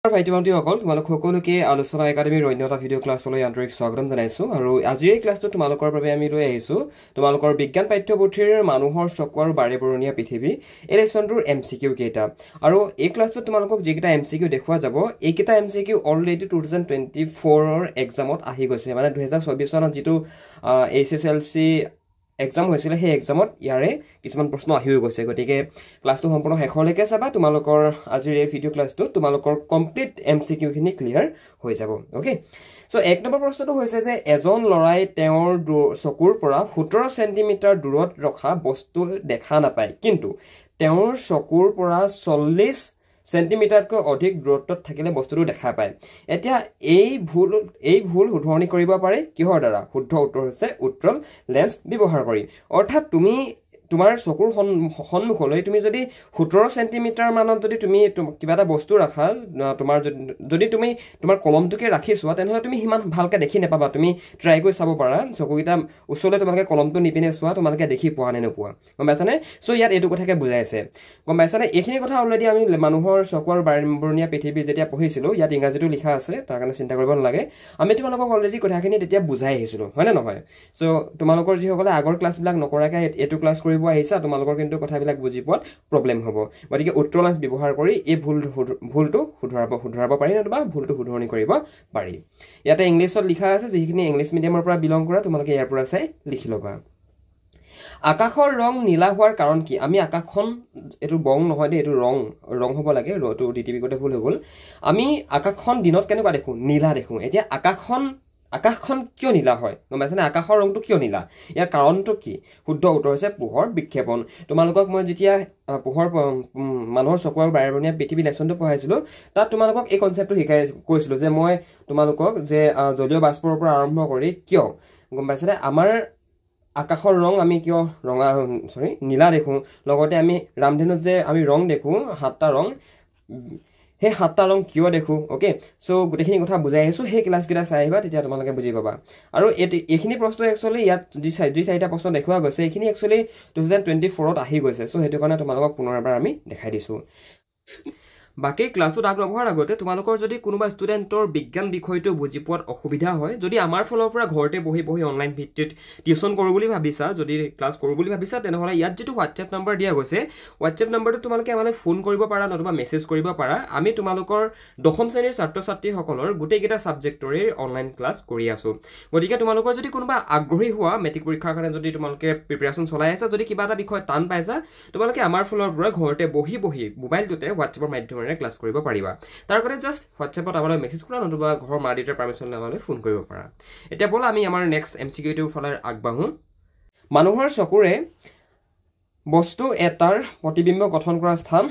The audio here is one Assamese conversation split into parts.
ভাইটি-ভণ্টিসকল তোমালোক সকলোকে আলোচনা একাডেমীৰ অন্য এটা ভিডিঅ' ক্লাছলৈ আন্তৰিক স্বাগতম জনাইছোঁ আৰু আজিৰ এই ক্লাছটো তোমালোকৰ বাবে আমি লৈ আহিছোঁ তোমালোকৰ বিজ্ঞান পাঠ্যপুথিৰ মানুহৰ চকু আৰু বাৰেবৰণীয়া পৃথিৱী এই লেচনটোৰ MCQ কেইটা আৰু এই ক্লাছটোত তোমালোকক যিকেইটা MCQ দেখুওৱা যাব এইকেইটা MCQ অলৰেডি 2024ৰ এক্সামত আহি গৈছে মানে 2024 চনত যিটো HSLC এক্সাম হৈছিল সেই এক্সামত ইয়াৰে কিছুমান প্ৰশ্ন আহি গৈছে গতিকে ক্লাছটো সম্পূৰ্ণ শেষলৈকে চাবা তোমালোকৰ আজিৰ এই ভিডিঅ' ক্লাছটো তোমালোকৰ কমপ্লিট MCQ খিনি ক্লিয়াৰ হৈ যাব ওকে সো এক নম্বৰ প্ৰশ্নটো হৈছে যে এজন লৰাই তেওঁৰ চকুৰ পৰা 17 সেন্টিমিটাৰ দূৰত ৰখা বস্তু দেখা নাপায় কিন্তু তেওঁৰ চকুৰ পৰা 40 সেন্টিমিটাৰকৈ অধিক দূৰত্বত থাকিলে বস্তুটো দেখা পায় এতিয়া এই ভুল শুধৰণি কৰিব পাৰে কিহৰ দ্বাৰা শুদ্ধ উত্তৰ হৈছে উত্তল লেন্স ব্যৱহাৰ কৰি অৰ্থাৎ তুমি তোমাৰ চকুৰ সন্মুখলৈ তুমি যদি 17 সেন্টিমিটাৰ মানত যদি তুমি কিবা এটা বস্তু ৰাখা তোমাৰ যদি তুমি তোমাৰ কলমটোকে ৰাখিছোৱা তেনেহলে তুমি হিমান ভালকে দেখি নেপাবা তুমি ট্ৰাই কৰি চাব পাৰা চকুকিটা উচলে তোমালকে কলমটো নিপিনে চোৱা তোমালকে দেখি পোৱা নে নোপোৱা গম পাইছানে সো ইয়াত এটো কথাকে বুজাইছে গম পাইছানে এইখিনি কথা অলৰেডি আমি মানুহৰ চকুৰ বাৰেবৰণীয়া পৃথিৱী যেতিয়া পঢ়িছিলো ইয়াত ইংৰাজীটো লিখা আছে তাৰ কাৰণে চিন্তা কৰিব নালাগে আমি তোমালোকক অলৰেডি কথাখিনি তেতিয়া বুজাই আহিছিলো হয় না নহয় সো তোমালোকৰ যিসকলে আগৰ ক্লাছবিলাক নকৰাকে এটো ক্লাছ কৰিব আহিছা তোমালোকৰ কিন্তু কথাবিলাক বুজি পোৱাত প্ৰবলেম হ'ব গতিকে উত্তৰ লেন্স ব্যৱহাৰ কৰি এই ভুলটো শুধৰাব পাৰি নতুবা ভুলটো শুধৰণি কৰিব পাৰি ইয়াতে ইংলিছত লিখা আছে যিখিনি ইংলিছ মিডিয়ামৰ পৰা বিলং কৰা তোমালোকে ইয়াৰ পৰা চাই লিখি লবা আকাশৰ ৰং নীলা হোৱাৰ কাৰণ কি আমি আকাশখন এটো বং নহয় দে এটো ৰং হ'ব লাগে ৰটো ডিটিপি কোতে ভুল হৈ গল আমি আকাশখন দিনত কেনেকুৱা দেখো নীলা দেখো এতিয়া আকাশখন কিয় নীলা হয় গম পাইছানে আকাশৰ ৰংটো কিয় নীলা ইয়াৰ কাৰণটো কি শুদ্ধ উত্তৰ হৈছে পোহৰ বিক্ষেপণ তোমালোকক মই যেতিয়া পোহৰ মানুহৰ চকুৰ বাৰেবৰণীয়া পৃথিৱী লেসনটো পঢ়াইছিলো তাত তোমালোকক এই কনসেপ্টটো শিকাই কৈছিলো যে মই তোমালোকক যে জলীয় বাষ্পৰ পৰা আৰম্ভ কৰি কিয় গম পাইছানে আমাৰ আকাশৰ ৰং আমি কিয় নীলা দেখো লগতে আমি ৰামধেনুত যে আমি ৰং দেখো সাতটা ৰং হে সাতটা ৰং কিয় দেখো ওকে সো গোটেইখিনি কথা বুজাই আহিছো হে ক্লাছ কেইটা চাই আহিবা তেতিয়া তোমালোকে বুজি পাবা আৰু এইখিনি প্ৰশ্ন একচুয়ালি ইয়াত যি চাৰিটা প্ৰশ্ন দেখুৱা গৈছে এইখিনি একচুয়ালি 2024ত আহি গৈছে সো হেতু কাৰণে তোমালোকক পুনৰবাৰ আমি দেখাই দিছো বাকি ক্লাছত আগবঢ়াৰ আগতে তোমালোকৰ যদি কোনোবা ষ্টুডেন্টৰ বিজ্ঞান বিষয়টো বুজি পোৱাত অসুবিধা হয় যদি আমাৰ ফলৰ পৰা ঘৰতে বহি অনলাইন ভিত্তিত টিউচন কৰো বুলি ভাবিছা যদি ক্লাছ কৰো বুলি ভাবিছা তেনেহলে ইয়াত যেটো WhatsApp নম্বৰ দিয়া গৈছে WhatsApp নম্বৰটো তোমালোকে মানে ফোন কৰিব পাৰা নতুবা মেছেজ কৰিব পাৰা আমি তোমালোকৰ দশম শ্ৰেণীৰ ছাত্ৰ-ছাত্ৰী সকলৰ গোটেইকেইটা সাবজেক্টৰে অনলাইন ক্লাছ কৰি আছো গতিকে তোমালোকৰ যদি কোনোবা আগ্ৰহী হোৱা মেট্ৰিক পৰীক্ষাৰ কাৰণে যদি তোমালোকে প্ৰিপাৰেচন চলাই আছা যদি কিবা এটা বিষয় টান পাইছা তোমালোকে আমাৰ ফলৰ পৰা ঘৰতে বহি মোবাইলটোতে WhatsAppৰ মাধ্যমেৰে ক্লাছ কৰিব পাৰিবা তাৰ কাৰণে জাস্ট WhatsAppত আমালৈ মেছেজ কৰা নতুবা ঘৰৰ মা দেউতাৰ পাৰমিশন লৈ ফোন কৰিব পাৰা এতিয়া বল আমি আমাৰ নেক্সট MCQ টোৰ ফালে আগবাঢ়ো মানুহৰ চকুৰে বস্তু এটাৰ প্ৰতিবিম্ব গঠন কৰা স্থান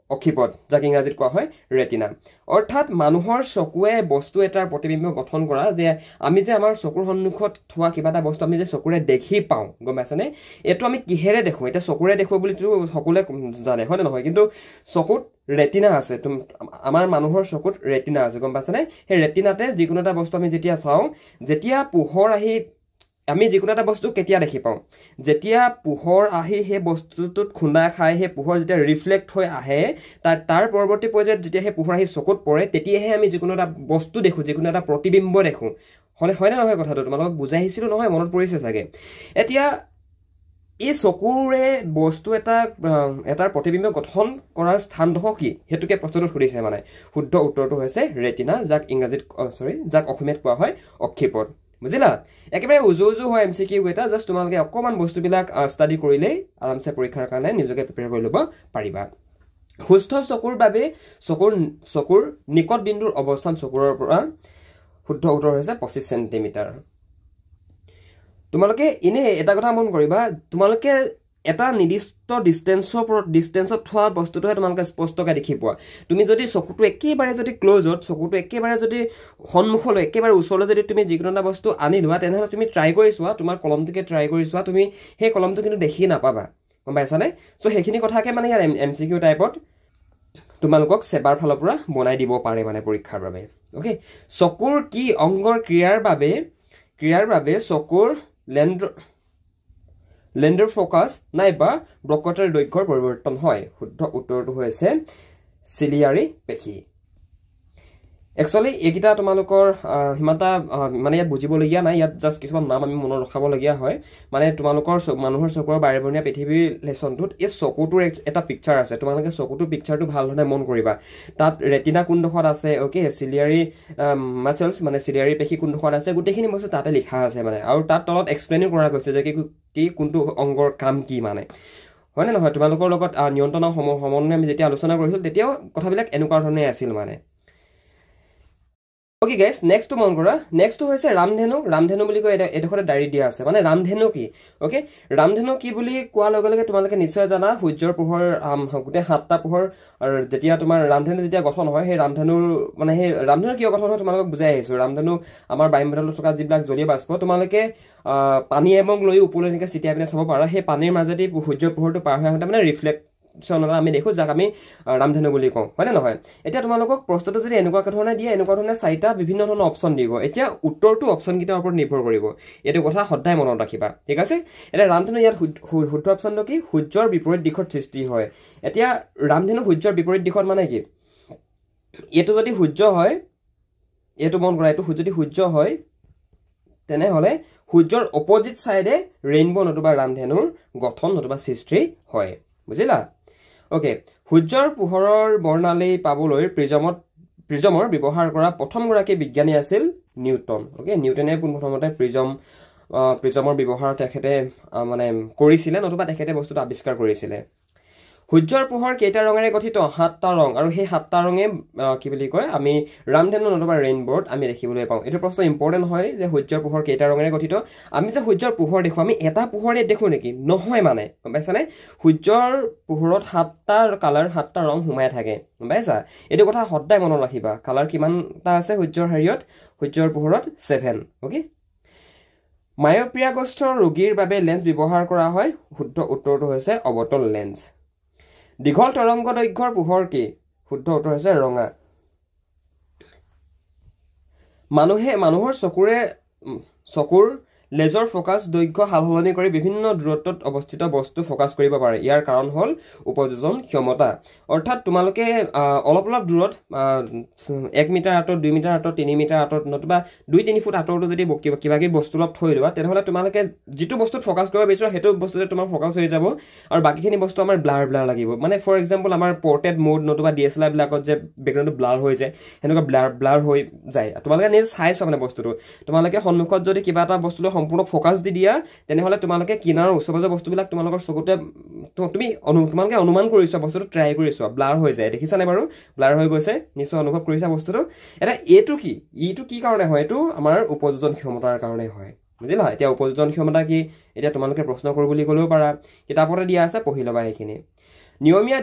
অক্ষিপট যাক ইংৰাজীত কোৱা হয় ৰেটিনা অৰ্থাৎ মানুহৰ চকুৱে বস্তু এটাৰ প্ৰতিবিম্ব গঠন কৰা যে আমি যে আমাৰ চকুৰ সন্মুখত থোৱা কিবা এটা বস্তু আমি যে চকুৰে দেখি পাওঁ গম পাইছানে এটো আমি কিহেৰে দেখো এটা চকুৰে দেখো বুলি সকলোৱে জানে হয় নহয় কিন্তু চকুত ৰেটিনা আছে আমাৰ মানুহৰ চকুত ৰেটিনা আছে গম পাইছানে সেই ৰেটিনাতে যিকোনো এটা বস্তু আমি যেতিয়া চাওঁ যেতিয়া পোহৰ আহি আমি যিকোনো এটা বস্তু কেতিয়া দেখি পাওঁ যেতিয়া পোহৰ আহি হে বস্তুটোত খুন্দা খাই হে পোহৰ যেতিয়া ৰিফ্লেক্ট হৈ আহে তাৰ পৰৱৰ্তী পৰ্যায়ত যেতিয়া হে পোহৰ আহি চকুত পৰে তেতিয়াহে আমি যিকোনো এটা বস্তু দেখো যিকোনো এটা প্ৰতিবিম্ব দেখো হয় না নহয় কথাটো তোমালোকক বুজাইছিলো নহয় মনত পৰিছে চাগে এতিয়া এই চকুৰে বস্তু এটাৰ প্ৰতিবিম্ব গঠন কৰাৰ স্থানটো কি হেতুকে প্ৰশ্নটো সুধিছে মানে শুদ্ধ উত্তৰটো হৈছে ৰেটিনা যাক ইংৰাজীত যাক অসমীয়াত কোৱা হয় অক্ষিপট বুজিলা একেবাৰে উজু হয় MCQ এটা জাস্ট তোমালোকে অকমান বস্তুবিলাক ষ্টাডি কৰিলে আৰামছে পৰীক্ষাৰ কাৰণে নিজকে প্ৰিপেয়াৰ কৰি ল'ব পাৰিবা সুস্থ চকুৰ বাবে চকুৰ নিকট বিন্দুৰ অৱস্থান চকুৰৰ পৰা শুদ্ধ উত্তৰ হৈছে 25 সেন্টিমিটাৰ তোমালোকে ইনে এটা কথা মন কৰিবা তোমালোকে এটা নিৰ্দিষ্ট ডিসটেন্সত থোৱা বস্তুটোহে তোমালোকে স্পষ্টকৈ দেখি পোৱা তুমি যদি চকুটো একেবাৰে যদি ক্লোজত চকুটো একেবাৰে যদি সন্মুখলৈ একেবাৰে ওচৰলৈ যদি তুমি যিকোনো এটা বস্তু আনি লোৱা তেনেহলে তুমি ট্ৰাই কৰি চোৱা তোমাৰ কলমটোকে ট্ৰাই কৰি চোৱা তুমি সেই কলমটো কিন্তু দেখি নাপাবা গম পাইছানে সো সেইখিনি কথাকে মানে ইয়াৰ MCQ টাইপত তোমালোকক সেবাৰ ফালৰ পৰা বনাই দিব পাৰে মানে পৰীক্ষাৰ বাবে ওকে চকুৰ কি অংগৰ ক্ৰিয়াৰ বাবে চকুৰ লেন্ডাৰ ফোকাস নাইবা ব্ৰকটাৰ দৈৰ্ঘ্যৰ পৰিৱৰ্তন হয় শুদ্ধ উত্তৰটো হৈছে চিলিয়াৰী পেশী একচুৱেলি এইকেইটা তোমালোকৰ সিমানটা মানে ইয়াত বুজিবলগীয়া নাই, ইয়াত জাষ্ট কিছুমান নাম আমি মনত ৰখাবলগীয়া হয়। মানে তোমালোকৰ মানুহৰ চকুৰ বাৰেবৰণীয়া পৃথিৱীৰ লেচনটোত এই চকুটোৰ এটা পিকচাৰ আছে, তোমালোকে চকুটোৰ পিকচাৰটো ভাল ধৰণে মন কৰিবা। তাত ৰেটিনা কোনডোখৰত আছে, অ'কে, চিলিয়াৰী মাচলছ মানে চিলিয়াৰী পেশী কোনডোখৰত আছে, গোটেইখিনি বস্তু তাতে লিখা আছে মানে। আৰু তাত তলত এক্সপ্লেইনো কৰা গৈছে যে কি কোনটো অংগৰ কাম কি মানে, হয়নে নহয়? তোমালোকৰ লগত নিয়ন্ত্ৰণ সমন্বয় আমি যেতিয়া আলোচনা কৰিছিলোঁ তেতিয়াও কথাবিলাক এনেকুৱা ধৰণে আছিল মানে। অ'কে গাইজ, নেক্সটটো মন কৰা। নেক্সটটো হৈছে ৰামধেনু। ৰামধেনু বুলি কৈ এডোখৰতে ডায়েৰী দিয়া আছে। মানে ৰামধেনু কি? অ'কে, ৰামধেনু কি বুলি কোৱাৰ লগে লগে তোমালোকে নিশ্চয় জানা, সূৰ্যৰ পোহৰ গোটেই 7টা পোহৰ, আৰু যেতিয়া তোমাৰ ৰামধেনু যেতিয়া গঠন হয়, সেই ৰামধেনুৰ মানে সেই ৰামধেনু কিয় গঠন হয় তোমালোকক বুজাই আহিছোঁ। ৰামধেনু আমাৰ বায়ুমণ্ডলত থকা যিবিলাক জলীয় বাষ্প, তোমালোকে পানী এবং লৈ ওপৰলৈ এনেকৈ চিটিয়াই পিনে চাব পাৰা। সেই পানীৰ মাজেদি সূৰ্যৰ পোহৰটো পাৰ হৈ আহোঁতে মানে ৰিফ্লেক্ট আমি দেখোঁ, যাক আমি ৰামধেনু বুলি কওঁ, হয়নে নহয়? এতিয়া তোমালোকক প্ৰশ্নটো যদি এনেকুৱা ধৰণে দিয়ে, এনেকুৱা ধৰণে 4টা বিভিন্ন ধৰণৰ অপশ্যন দিব। এতিয়া উত্তৰটো অপশ্যনকেইটাৰ ওপৰত নিৰ্ভৰ কৰিব। এইটো কথা সদায় মনত ৰাখিবা, ঠিক আছে? এতিয়া ৰামধেনু ইয়াত শুদ্ধ অপশ্যনটো কি? সূৰ্যৰ বিপৰীত দিশত সৃষ্টি হয়। এতিয়া ৰামধেনু সূৰ্যৰ বিপৰীত দিশত মানে কি? এইটো যদি সূৰ্য হয়, এইটো মন কৰা, এইটো যদি সূৰ্য হয় তেনেহ'লে সূৰ্যৰ অপজিট ছাইডে ৰেইনব' নতুবা ৰামধেনুৰ গঠন নতুবা সৃষ্টি হয়, বুজিলা? অ'কে, সূৰ্যৰ পোহৰৰ বৰ্ণালী পাবলৈ প্ৰিজমৰ ব্যৱহাৰ কৰা প্ৰথমগৰাকী বিজ্ঞানী আছিল নিউটন। অ'কে, নিউটনে পোনপ্ৰথমতে প্ৰিজমৰ ব্যৱহাৰ তেখেতে মানে কৰিছিলে, নতুবা তেখেতে বস্তুটো আৱিষ্কাৰ কৰিছিলে। সূৰ্যৰ পোহৰ কেইটা ৰঙেৰে গঠিত? 7টা ৰং, আৰু সেই 7টা ৰঙে কি বুলি কয় আমি ৰামধেনু নতুবা ৰেইনব'ত আমি দেখিবলৈ পাওঁ। এইটো প্ৰশ্ন ইম্পৰ্টেণ্ট হয় যে সূৰ্যৰ পোহৰ কেইটা ৰঙেৰে গঠিত। আমি যে সূৰ্যৰ পোহৰ দেখোঁ, আমি এটা পোহৰে দেখোঁ নেকি? নহয় মানে, গম পাইছানে? সূৰ্যৰ পোহৰত 7টা কালাৰ, 7টা ৰং সোমাই থাকে, গম পাইছা? এইটো কথা সদায় মনত ৰাখিবা। কালাৰ কিমানটা আছে সূৰ্যৰ সূৰ্যৰ পোহৰত? 7। অ'কে, মায়োপিয়াগ্ৰস্ত ৰোগীৰ বাবে লেন্স ব্যৱহাৰ কৰা হয়। শুদ্ধ উত্তৰটো হৈছে অৱতল লেন্স। দীঘল তৰংগ দৈৰ্ঘ্যৰ পোহৰ কি? শুদ্ধ উত্তৰ হৈছে ৰঙা। মানুহৰ চকুৰ লেজৰ ফ'কাছ দৈৰ্ঘ্য সালসলনি কৰি বিভিন্ন দূৰত্বত অৱস্থিত বস্তু ফ'কাছ কৰিব পাৰে। ইয়াৰ কাৰণ হ'ল উপযোজন ক্ষমতা। অৰ্থাৎ তোমালোকে অলপ দূৰত 1 মিটাৰ আঁতৰত, 2 মিটাৰ আঁতৰত, 3 মিটাৰ আঁতৰত, নতুবা 2-3 ফুট আঁতৰতো যদি কিবা বস্তু অলপ থৈ লোৱা, তেনেহ'লে তোমালোকে যিটো বস্তুত ফ'কাছ কৰিব বিচাৰা সেইটো বস্তুতে তোমাৰ ফ'কাছ হৈ যাব, আৰু বাকীখিনি বস্তু আমাৰ ব্লাৰ লাগিব। মানে ফৰ এক্সাম্পল আমাৰ পৰ্ট্ৰেট মোড নতুবা DSLR বিলাকত যে বেকগ্ৰাউণ্ডটো ব্লাৰ হৈ যায়, সেনেকুৱা ব্লাৰ হৈ যায়। তোমালোকে নিজে চাইছা মানে বস্তুটো। তোমালোকে সন্মুখত যদি কিবা এটা বস্তুলৈ সম্পূৰ্ণ ফ'কাছ দি দিয়া, তেনেহ'লে তোমালোকে কিনাৰৰ ওচৰ পাজৰ বস্তুবিলাক তোমালোকৰ চকুতে তোমালোকে অনুমান কৰিছা, বস্তুটো ট্ৰাই কৰিছা, ব্লাৰ হৈ যায়। দেখিছানে বাৰু? ব্লাৰ হৈ গৈছে, নিশ্চয় অনুভৱ কৰিছা বস্তুটো। এতিয়া এইটো কি কাৰণে হয়? এইটো আমাৰ উপযোজন ক্ষমতাৰ কাৰণে হয়, বুজিলা? এতিয়া উপযোজন ক্ষমতা কি? এতিয়া তোমালোকে প্ৰশ্ন কৰোঁ বুলি ক'লেও পাৰা, কিতাপতে দিয়া আছে, পঢ়ি ল'বা সেইখিনি। নিয়মীয়া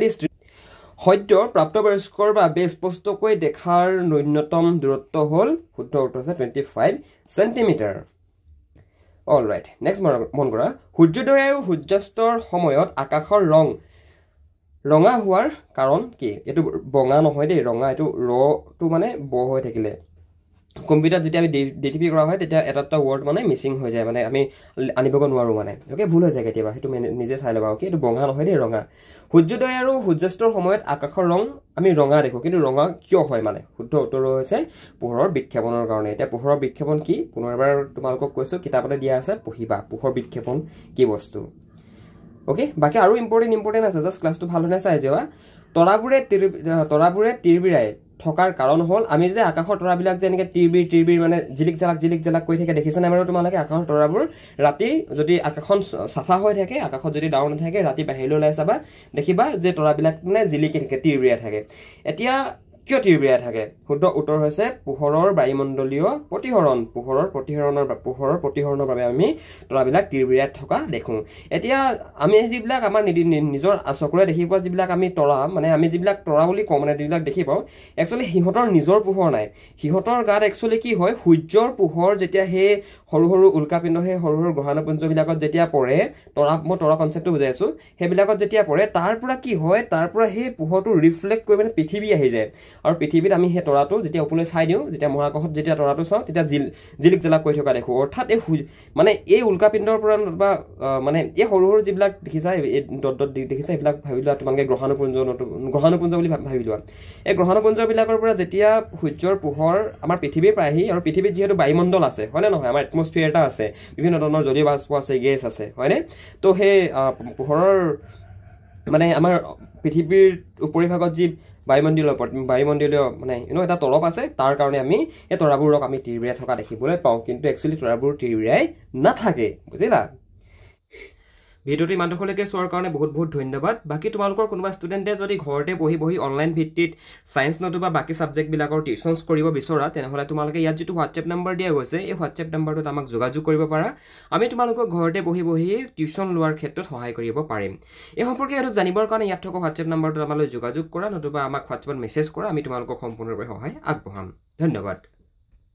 দৃষ্টিৰ সদ্য প্ৰাপ্তবয়স্কৰ বাবে স্পষ্টকৈ দেখাৰ ন্যূনতম দূৰত্ব হ'ল, শুদ্ধ উত্তৰ হৈছে 25 চেণ্টিমিটাৰ। অল ৰাইট, নেক্সট মন কৰা। সূৰ্যোদয় আৰু সূৰ্যাস্তৰ সময়ত আকাশৰ ৰং ৰঙা হোৱাৰ কাৰণ কি? এইটো বঙা নহয় দেই, ৰঙা। এইটো ৰটো মানে ব হৈ থাকিলে। কম্পিউটাৰত যেতিয়া আমি DTP কৰা হয়, তেতিয়া এটা ৱৰ্ড মানে মিচিং হৈ যায়, মানে আমি আনিবগৈ নোৱাৰোঁ মানে। অ'কে, ভুল হৈ যায় কেতিয়াবা, সেইটো নিজে চাই ল'বা। অ'কে, এইটো বঙা নহয় দেই, ৰঙা। সূৰ্যোদয় আৰু সূৰ্যাস্তৰ সময়ত আকাশৰ ৰং আমি ৰঙা দেখোঁ, কিন্তু ৰঙা কিয় হয় মানে? শুদ্ধ উত্তৰ হৈছে পোহৰৰ বিক্ষেপণৰ কাৰণে। এতিয়া পোহৰৰ বিক্ষেপণ কি? পুনৰবাৰ তোমালোকক কৈছোঁ, কিতাপতে দিয়া আছে, পঢ়িবা পোহৰ বিক্ষেপণ কি বস্তু। অ'কে, বাকী আৰু ইম্পৰ্টেণ্ট আছে, জাষ্ট ক্লাছটো ভাল ধৰণে চাই যোৱা। তৰাবোৰে তিৰবিৰাই থকাৰ কাৰণ হ'ল, আমি যে আকাশৰ তৰাবিলাক যে এনেকৈ তিৰবিৰ মানে জিলিক জালাক কৰি থাকে, দেখিছানে বাৰু তোমালোকে? আকাশৰ তৰাবোৰ ৰাতি যদি আকাশখন চাফা হৈ থাকে, আকাশত যদি ডাৱৰ নাথাকে, ৰাতি বাহিৰলৈ ওলাই চাবা, দেখিবা যে তৰাবিলাক মানে জিলিকি থাকে, তিৰবিৰাই থাকে। এতিয়া কিয় তিৰবিৰাই থাকে? শুদ্ধ উত্তৰ হৈছে পোহৰৰ বায়ুমণ্ডলীয় প্ৰতিসৰণ। পোহৰৰ প্ৰতিসৰণৰ বাবে আমি তৰাবিলাক তিৰবিৰাই থকা দেখোঁ। এতিয়া আমি যিবিলাক আমাৰ নিজৰ চকুৰে দেখি পোৱা যিবিলাক আমি তৰা, মানে আমি যিবিলাক তৰা বুলি কওঁ, মানে যিবিলাক দেখি পাওঁ, একচুৱেলি সিহঁতৰ নিজৰ পোহৰ নাই। সিহঁতৰ গাত একচুৱেলি কি হয়, সূৰ্যৰ পোহৰ যেতিয়া সেই সৰু উল্কাপিণ্ড, সেই সৰু গ্ৰহাণুপুঞ্জবিলাকত যেতিয়া পৰে, মই তৰা কনচেপ্টটো বুজাই আছোঁ, সেইবিলাকত যেতিয়া পৰে, তাৰ পৰা কি হয়, তাৰ পৰা সেই পোহৰটো ৰিফ্লেক্ট কৰি মানে পৃথিৱী আহি যায়। আৰু পৃথিৱীত আমি সেই তৰাটো যেতিয়া ওপৰলৈ চাই দিওঁ যেতিয়া মহাকাশত যেতিয়া তৰাটো চাওঁ তেতিয়া জিলিক জালাক কৰি থকা দেখোঁ অৰ্থাৎ মানে এই উল্কাপিণ্ডৰ পৰা বা মানে এই সৰু সৰু যিবিলাক দেখিছা এই ডট ডট দেখিছা এইবিলাক ভাবি লোৱা তোমালোকে গ্ৰহাণুপুঞ্জ বুলি ভাবি লোৱা এই গ্ৰহাণুপুঞ্জবিলাকৰ পৰা যেতিয়া সূৰ্যৰ পোহৰ আমাৰ পৃথিৱীৰ পায়হি আৰু পৃথিৱীত যিহেতু বায়ুমণ্ডল আছে হয়নে নহয় আমাৰ এটমস্ফিয়াৰ এটা আছে বিভিন্ন ধৰণৰ জলীয় বাষ্প আছে গেছ আছে হয়নে তো সেই পোহৰৰ মানে আমাৰ পৃথিৱীৰ উপৰিভাগত যি বায়ুমণ্ডলীয় মানে এটা তৰপ আছে তাৰ কাৰণে আমি এই তৰাবোৰক আমি তিৰবিৰাই থকা দেখিবলৈ পাওঁ কিন্তু একচুৱেলি তৰাবোৰ তিৰবিৰাই নাথাকে বুজিলা ভিডিঅ'টো ইমান দূৰলৈকে চোৱাৰ কাৰণে বহুত বহুত ধন্যবাদ বাকী তোমালোকৰ কোনোবা ষ্টুডেণ্টে যদি ঘৰতে বহি অনলাইন ভিত্তিত ছায়েন্স নতুবা বাকী ছাবজেক্টবিলাকৰ টিউশ্যনছ কৰিব বিচৰা তেনেহ'লে তোমালোকে ইয়াত যিটো হোৱাটছএপ নম্বৰ দিয়া গৈছে এই হোৱাটছএপ নম্বৰটোত আমাক যোগাযোগ কৰিব পাৰা আমি তোমালোকক ঘৰতে বহি টিউশ্যন লোৱাৰ ক্ষেত্ৰত সহায় কৰিব পাৰিম এই সম্পৰ্কে আৰু জানিবৰ কাৰণে ইয়াত থকা হোৱাটছএপ নম্বৰটোত আমালৈ যোগাযোগ কৰা নতুবা আমাক হোৱাটছএপত মেছেজ কৰা আমি তোমালোকক সম্পূৰ্ণৰূপে সহায় আগবঢ়াম ধন্যবাদ